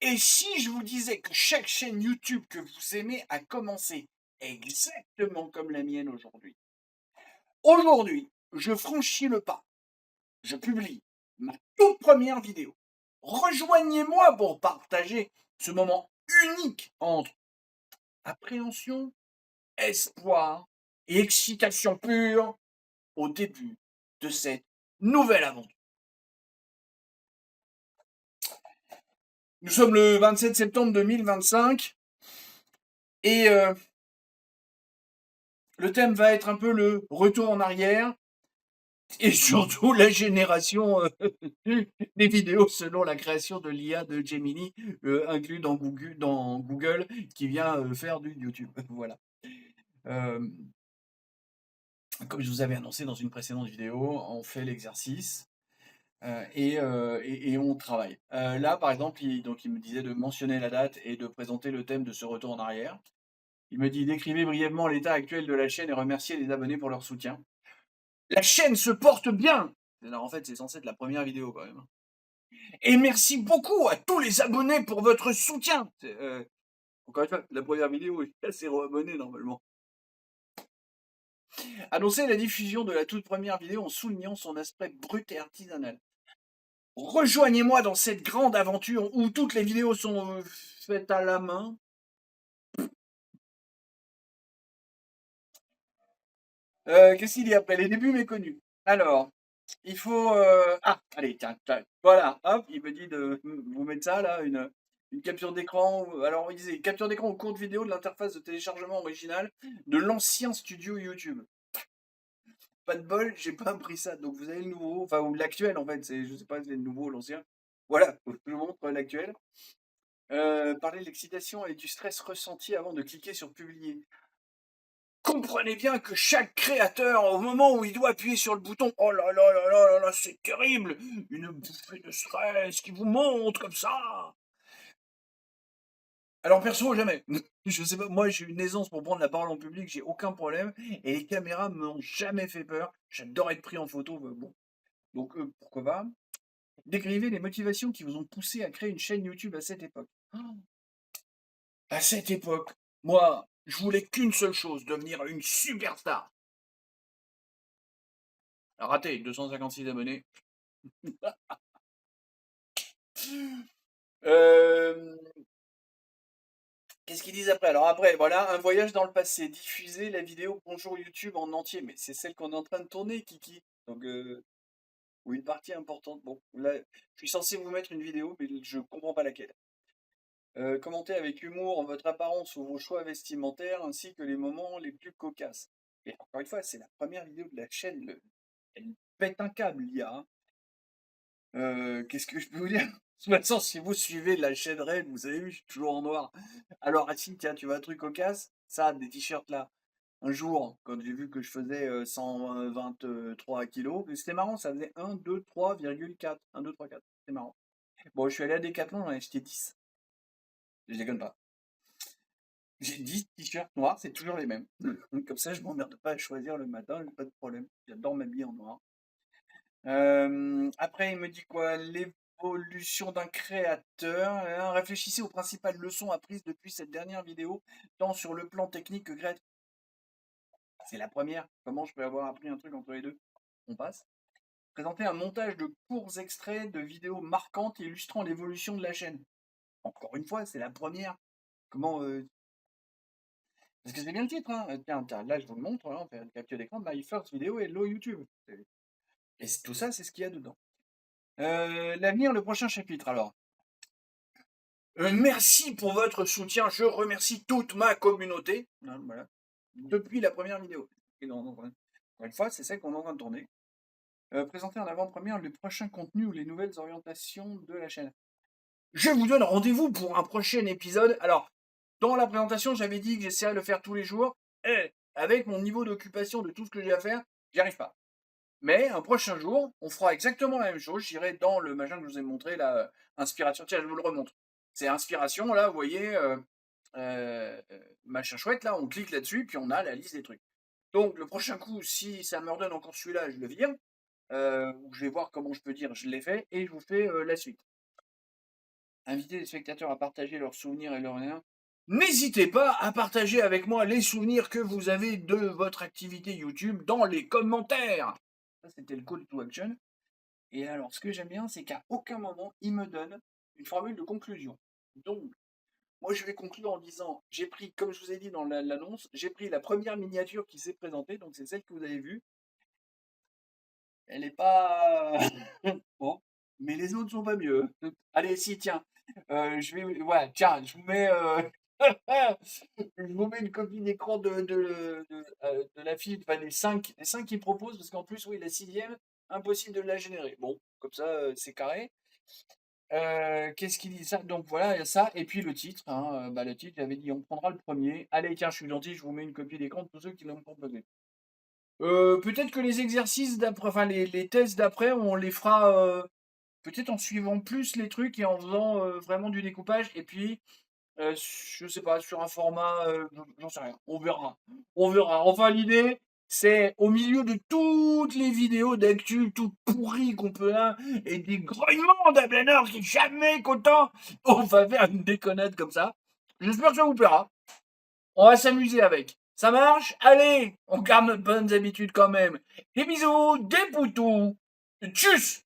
Et si je vous disais que chaque chaîne YouTube que vous aimez a commencé exactement comme la mienne aujourd'hui? Aujourd'hui, je franchis le pas, je publie ma toute première vidéo. Rejoignez-moi pour partager ce moment unique entre appréhension, espoir et excitation pure au début de cette nouvelle aventure. Nous sommes le 27 septembre 2025 et le thème va être un peu le retour en arrière et surtout la génération des vidéos selon la création de l'IA de Gemini, inclus dans Google qui vient faire du YouTube. Voilà. Euh, Comme je vous avais annoncé dans une précédente vidéo, on fait l'exercice et on travaille. Là, par exemple, il me disait de mentionner la date et de présenter le thème de ce retour en arrière. Il me dit décrivez brièvement l'état actuel de la chaîne et remerciez les abonnés pour leur soutien. La chaîne se porte bien. Alors en fait, c'est censé être la première vidéo quand même. Et merci beaucoup à tous les abonnés pour votre soutien. Encore une fois, la première vidéo est à 0 abonnés normalement. Annoncer la diffusion de la toute première vidéo en soulignant son aspect brut et artisanal. Rejoignez-moi dans cette grande aventure où toutes les vidéos sont faites à la main. Qu'est-ce qu'il y a après? Les débuts méconnus. Alors, il faut. Ah, allez, tiens, voilà, hop, il me dit de vous mettre ça là, une capture d'écran. Alors, il disait capture d'écran au cours de vidéo de l'interface de téléchargement originale de l'ancien studio YouTube. Pas de bol, j'ai pas pris ça. Donc, vous avez le nouveau, enfin, ou l'actuel en fait. Je sais pas si c'est le nouveau ou l'ancien. Voilà, je vous montre l'actuel. Parler de l'excitation et du stress ressenti avant de cliquer sur publier. Comprenez bien que chaque créateur, au moment où il doit appuyer sur le bouton, oh là là là là là là, c'est terrible, une bouffée de stress qui vous monte comme ça. Alors perso, jamais. Je sais pas, moi j'ai une aisance pour prendre la parole en public, j'ai aucun problème, et les caméras m'ont jamais fait peur. J'adore être pris en photo, bon. Donc pourquoi pas. Décrivez les motivations qui vous ont poussé à créer une chaîne YouTube à cette époque. À cette époque, moi, je voulais qu'une seule chose, devenir une superstar. Raté, 256 abonnés. Euh, Qu'est-ce qu'ils disent après? Alors après, voilà, un voyage dans le passé. Diffuser la vidéo Bonjour YouTube en entier. Mais c'est celle qu'on est en train de tourner, Kiki. Donc, ou une partie importante. Bon, là, je suis censé vous mettre une vidéo, mais je comprends pas laquelle. Commentez avec humour votre apparence ou vos choix vestimentaires, ainsi que les moments les plus cocasses. Et encore une fois, c'est la première vidéo de la chaîne. Elle pète un câble, l'IA. Hein. Qu'est-ce que je peux vous dire? De toute façon, si vous suivez la chaîne Red, vous avez vu, je suis toujours en noir. Alors, Racine, tiens, tu vois un truc cocasse? Ça, des t-shirts là. Un jour, quand j'ai vu que je faisais 123 kilos, c'était marrant, ça faisait 1, 2, 3,4. 1, 2, 3, 4. C'est marrant. Bon, je suis allé à Decathlon, j'en ai acheté 10. Je déconne pas. J'ai 10 t-shirts noirs, c'est toujours les mêmes. Comme ça, je m'emmerde pas à choisir le matin, j'ai pas de problème. J'adore m'habiller en noir. Après, il me dit quoi? L'évolution d'un créateur. Réfléchissez aux principales leçons apprises depuis cette dernière vidéo, tant sur le plan technique que créatif. C'est la première. Comment je peux avoir appris un truc entre les deux? On passe. Présenter un montage de courts extraits de vidéos marquantes illustrant l'évolution de la chaîne. Encore une fois, c'est la première. Comment Parce que c'est bien le titre, hein. Tiens, là je vous le montre, hein, on fait une capture d'écran, My First Video Hello YouTube. Et tout ça, c'est ce qu'il y a dedans. L'avenir, le prochain chapitre. Alors, merci pour votre soutien. Je remercie toute ma communauté. Hein, voilà. Depuis la première vidéo. Et encore une fois, c'est celle qu'on est en train de tourner. Présenter en avant-première le prochain contenu ou les nouvelles orientations de la chaîne. Je vous donne rendez-vous pour un prochain épisode. Alors, dans la présentation, j'avais dit que j'essaierais de le faire tous les jours. Et avec mon niveau d'occupation de tout ce que j'ai à faire, j'y arrive pas. Mais un prochain jour, on fera exactement la même chose. J'irai dans le machin que je vous ai montré, la inspiration. Tiens, je vous le remontre. C'est inspiration, là, vous voyez, machin chouette, là, on clique là-dessus, puis on a la liste des trucs. Donc, le prochain coup, si ça me redonne encore celui-là, je le vire. Je vais voir comment je peux dire, je l'ai fait, et je vous fais la suite. inviter les spectateurs à partager leurs souvenirs et leurs liens. N'hésitez pas à partager avec moi les souvenirs que vous avez de votre activité YouTube dans les commentaires. Ça, c'était le call to action. Et alors, ce que j'aime bien, c'est qu'à aucun moment, il me donne une formule de conclusion. Donc, moi, je vais conclure en disant, j'ai pris, comme je vous ai dit dans l'annonce, j'ai pris la première miniature qui s'est présentée, donc c'est celle que vous avez vue. Elle n'est pas bon, mais les autres sont pas mieux. Allez, si, tiens, je vais, ouais, tiens, je vous mets, je vous mets une copie d'écran de la fille, enfin les cinq qu'ils proposent, parce qu'en plus, oui, la sixième, impossible de la générer. Bon, comme ça, c'est carré. Qu'est-ce qu'il dit ça? Donc voilà, il y a ça, et puis le titre, hein, bah, le titre, j'avais dit, on prendra le premier. Allez, tiens, je suis gentil, je vous mets une copie d'écran de tous ceux qui l'ont proposé. Peut-être que les exercices d'après, enfin les tests d'après, on les fera peut-être en suivant plus les trucs et en faisant vraiment du découpage. Et puis, je sais pas, sur un format, j'en sais rien. On verra. On verra. Enfin, l'idée, c'est au milieu de toutes les vidéos d'actu toutes pourries qu'on peut avoir et des grognements d'Ablaneur qui jamais qu'autant on va faire une déconnade comme ça. J'espère que ça vous plaira. On va s'amuser avec. Ça marche? Allez, on garde notre bonnes habitudes quand même. Des bisous, des poutous. Tchuss!